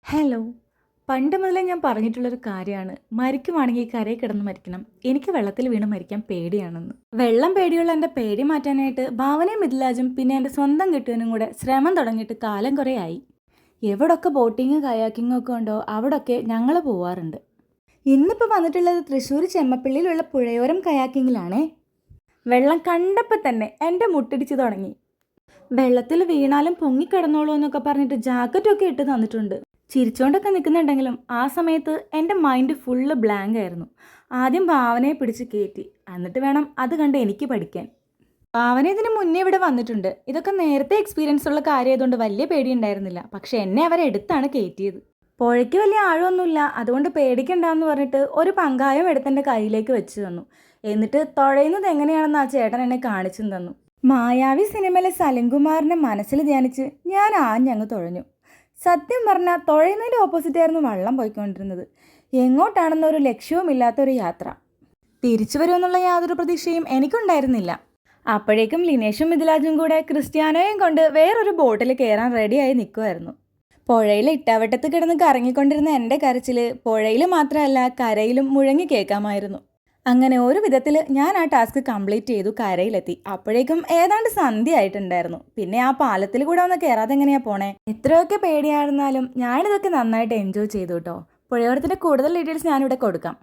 Hello. പണ്ട് മുതലേ ഞാൻ പറഞ്ഞിട്ടുള്ളൊരു കാര്യമാണ്. മരിക്കുവാണെങ്കിൽ കരയിൽ കിടന്ന് മരിക്കണം. എനിക്ക് വെള്ളത്തിൽ വീണ് മരിക്കാൻ പേടിയാണെന്ന്. വെള്ളം പേടിയുള്ള എൻ്റെ പേടി മാറ്റാനായിട്ട് ഭാവനയും മിഥിലാജും പിന്നെ എൻ്റെ സ്വന്തം കെട്ടിയവനും കൂടെ ശ്രമം തുടങ്ങിയിട്ട് കാലം കുറേ ആയി. എവിടൊക്കെ ബോട്ടിങ്ങും കയാക്കിങ്ങും ഒക്കെ ഉണ്ടോ അവിടൊക്കെ ഞങ്ങൾ പോവാറുണ്ട്. ഇന്നിപ്പോൾ വന്നിട്ടുള്ളത് തൃശ്ശൂർ ചെമ്മപ്പള്ളിയിലുള്ള പുഴയോരം കയാക്കിങ്ങിലാണേ. വെള്ളം കണ്ടപ്പോൾ തന്നെ എൻ്റെ മുട്ടിടിച്ച് തുടങ്ങി. വെള്ളത്തിൽ വീണാലും പൊങ്ങിക്കിടന്നോളൂ എന്നൊക്കെ പറഞ്ഞിട്ട് ജാക്കറ്റൊക്കെ ഇട്ട് തന്നിട്ടുണ്ട്. ചിരിച്ചോണ്ടൊക്കെ നിൽക്കുന്നുണ്ടെങ്കിലും ആ സമയത്ത് എൻ്റെ മൈൻഡ് ഫുള്ള് ബ്ലാങ്ക് ആയിരുന്നു. ആദ്യം ഭാവനയെ പിടിച്ച് കയറ്റി, എന്നിട്ട് വേണം അത് കണ്ട് എനിക്ക് പഠിക്കാൻ. ഭാവന ഇതിന് മുന്നേ ഇവിടെ വന്നിട്ടുണ്ട്. ഇതൊക്കെ നേരത്തെ എക്സ്പീരിയൻസ് ഉള്ള കാര്യമായതുകൊണ്ട് വലിയ പേടിയുണ്ടായിരുന്നില്ല. പക്ഷെ എന്നെ അവരെടുത്താണ് കയറ്റിയത്. പുഴയ്ക്ക് വലിയ ആഴമൊന്നുമില്ല, അതുകൊണ്ട് പേടിക്കണ്ടെന്ന് പറഞ്ഞിട്ട് ഒരു പങ്കായം എടുത്തെൻ്റെ കയ്യിലേക്ക് വെച്ച് തന്നു. എന്നിട്ട് തുഴയുന്നത് എങ്ങനെയാണെന്ന് ആ ചേട്ടൻ എന്നെ കാണിച്ചു തന്നു. മായാവി സിനിമയിലെ സലിംകുമാറിനെ മനസ്സിൽ ധ്യാനിച്ച് ഞാൻ ആഞ്ഞങ്ങ് തുഴഞ്ഞു. സത്യം പറഞ്ഞാൽ തുഴയുന്നതിൻ്റെ ഓപ്പോസിറ്റായിരുന്നു വള്ളം പോയിക്കൊണ്ടിരുന്നത്. എങ്ങോട്ടാണെന്നൊരു ലക്ഷ്യവുമില്ലാത്തൊരു യാത്ര. തിരിച്ചു വരുമെന്നുള്ള യാതൊരു പ്രതീക്ഷയും എനിക്കുണ്ടായിരുന്നില്ല. അപ്പോഴേക്കും ലിനേഷും മിഥിലാജും കൂടെ ക്രിസ്ത്യാനോയും കൊണ്ട് വേറൊരു ബോട്ടിൽ കയറാൻ റെഡിയായി നിൽക്കുമായിരുന്നു. പുഴയിൽ ഇട്ടാവട്ടത്ത് കിടന്ന് കറങ്ങിക്കൊണ്ടിരുന്ന എൻ്റെ കരച്ചിൽ പുഴയിൽ മാത്രമല്ല കരയിലും മുഴങ്ങി കേൾക്കാമായിരുന്നു. അങ്ങനെ ഒരു വിധത്തിൽ ഞാൻ ആ ടാസ്ക് കംപ്ലീറ്റ് ചെയ്തു, കരയിലെത്തി. അപ്പോഴേക്കും ഏതാണ്ട് സന്ധ്യ ആയിട്ടുണ്ടായിരുന്നു. പിന്നെ ആ പാലത്തിൽ കൂടെ ഒന്ന് കയറാതെ എങ്ങനെയാ പോണേ. എത്രയൊക്കെ പേടിയായിരുന്നാലും ഞാനിതൊക്കെ നന്നായിട്ട് എൻജോയ് ചെയ്തു കേട്ടോ. പുഴയോരത്തിൻ്റെ കൂടുതൽ ഡീറ്റെയിൽസ് ഞാനിവിടെ കൊടുക്കാം.